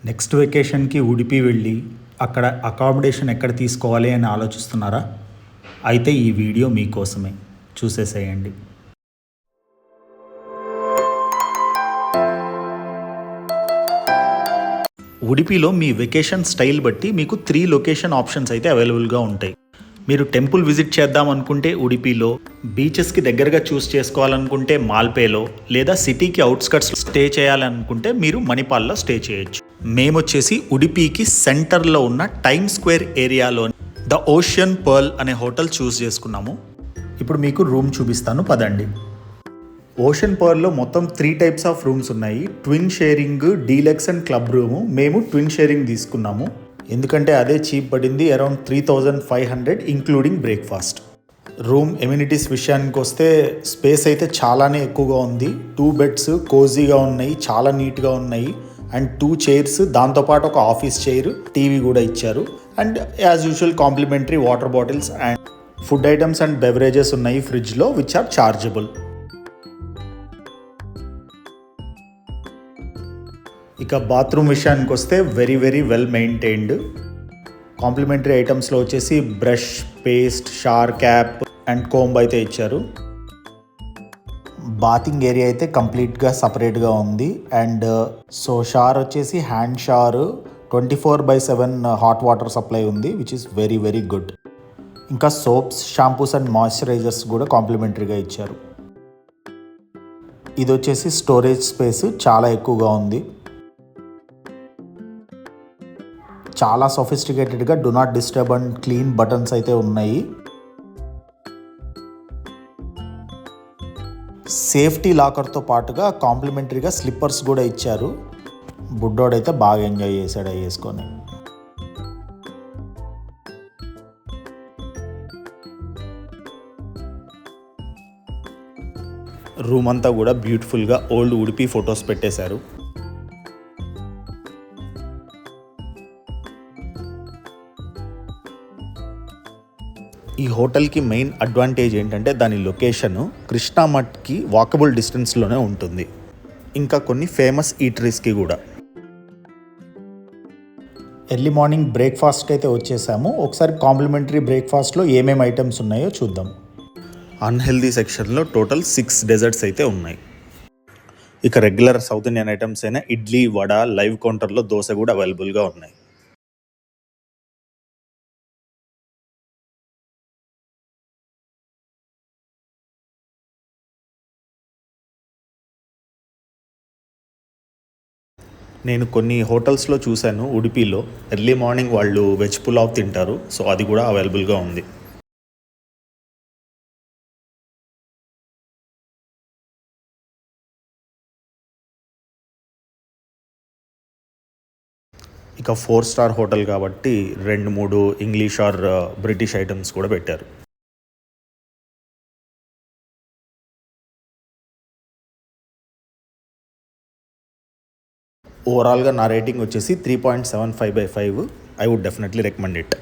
Next వెకేషన్కి Udupi వెళ్ళి అక్కడ accommodation ఎక్కడ తీసుకోవాలి అని ఆలోచిస్తున్నారా? అయితే ఈ వీడియో మీకోసమే, చూసేసేయండి. ఉడిపిలో మీ వెకేషన్ స్టైల్ బట్టి మీకు 3 లొకేషన్ ఆప్షన్స్ అయితే అవైలబుల్గా ఉంటాయి. మీరు టెంపుల్ విజిట్ చేద్దాం అనుకుంటే ఉడిపిలో, బీచెస్కి దగ్గరగా చూస్ చేసుకోవాలనుకుంటే మాల్పేలో, లేదా సిటీకి అవుట్స్కట్స్ స్టే చేయాలనుకుంటే మీరు మణిపాల్లో స్టే చేయొచ్చు. మేము వచ్చేసి ఉడిపికి సెంటర్లో ఉన్న టైమ్ స్క్వేర్ ఏరియాలో ద ఓషన్ పర్ల్ అనే హోటల్ చూస్ చేసుకున్నాము. ఇప్పుడు మీకు రూమ్ చూపిస్తాను, పదండి. ఓషన్ పర్ల్లో మొత్తం 3 టైప్స్ ఆఫ్ రూమ్స్ ఉన్నాయి. Twin sharing, deluxe and club room. మేము ట్విన్ షేరింగ్ తీసుకున్నాము, ఎందుకంటే అదే చీప్ పడింది. Around 3500 including breakfast. Room amenities విషయానికి వస్తే స్పేస్ అయితే చాలానే ఎక్కువగా ఉంది. 2 బెడ్స్ కోజీగా ఉన్నాయి, చాలా నీట్గా ఉన్నాయి. అండ్ 2 చైర్స్, దాంతోపాటు ఒక ఆఫీస్ చైర్, టీవీ కూడా ఇచ్చారు. And as usual complimentary water bottles and food items and beverages ఉన్నాయి ఫ్రిడ్జ్లో, విచ్ ఆర్ చార్జబుల్. ఇక బాత్రూమ్ విషయానికి వస్తే వెరీ వెల్ మెయింటైన్డ్. కాంప్లిమెంటరీ ఐటమ్స్లో వచ్చేసి brush, paste, shower cap and comb అయితే ఇచ్చారు. బాతింగ్ ఏరియా అయితే కంప్లీట్గా సపరేట్గా ఉంది. అండ్ షవర్ వచ్చేసి hand shower, 24/7 hot water supply ఉంది, విచ్ ఇస్ వెరీ గుడ్. ఇంకా సోప్స్, షాంపూస్ అండ్ మాయిశ్చరైజర్స్ కూడా కాంప్లిమెంటరీగా ఇచ్చారు. ఇది వచ్చేసి స్టోరేజ్ స్పేస్ చాలా ఎక్కువగా ఉంది. చాలా సొఫిస్టికేటెడ్గా do not disturb and clean buttons అయితే ఉన్నాయి. సేఫ్టీ లాకర్తో పాటుగా కాంప్లిమెంటరీగా స్లిప్పర్స్ కూడా ఇచ్చారు. బుడ్డోడైతే బాగా ఎంజాయ్ చేశాడు అవి వేసుకొని. రూమ్ అంతా కూడా బ్యూటిఫుల్గా ఓల్డ్ ఉడిపి ఫొటోస్ పెట్టేశారు. ఈ హోటల్కి మెయిన్ అడ్వాంటేజ్ ఏంటంటే దాని లొకేషను కృష్ణా మఠ్కి వాకబుల్ డిస్టెన్స్లోనే ఉంటుంది. ఇంకా కొన్ని ఫేమస్ ఈటరీస్కి కూడా. ఎర్లీ మార్నింగ్ బ్రేక్ఫాస్ట్కి అయితే వచ్చేసాము. ఒకసారి కాంప్లిమెంటరీ బ్రేక్ఫాస్ట్లో ఏమేమి ఐటమ్స్ ఉన్నాయో చూద్దాం. అన్హెల్దీ సెక్షన్లో టోటల్ 6 డెజర్ట్స్ అయితే ఉన్నాయి. ఇక రెగ్యులర్ సౌత్ ఇండియన్ ఐటమ్స్ అయినా ఇడ్లీ, వడ, లైవ్ కౌంటర్లో దోశ కూడా అవైలబుల్గా ఉన్నాయి. నేను కొన్ని హోటల్స్లో చూశాను ఉడిపిలో, ఎర్లీ మార్నింగ్ వాళ్ళు వెజ్ పులావ్ తింటారు, సో అది కూడా అవైలబుల్గా ఉంది. ఇక 4 స్టార్ హోటల్ కాబట్టి 2-3 ఇంగ్లీష్ ఆర్ బ్రిటిష్ ఐటమ్స్ కూడా పెట్టారు. ఓవరాల్గా నా రేటింగ్ వచ్చేసి 3.75/5. I would definitely recommend it.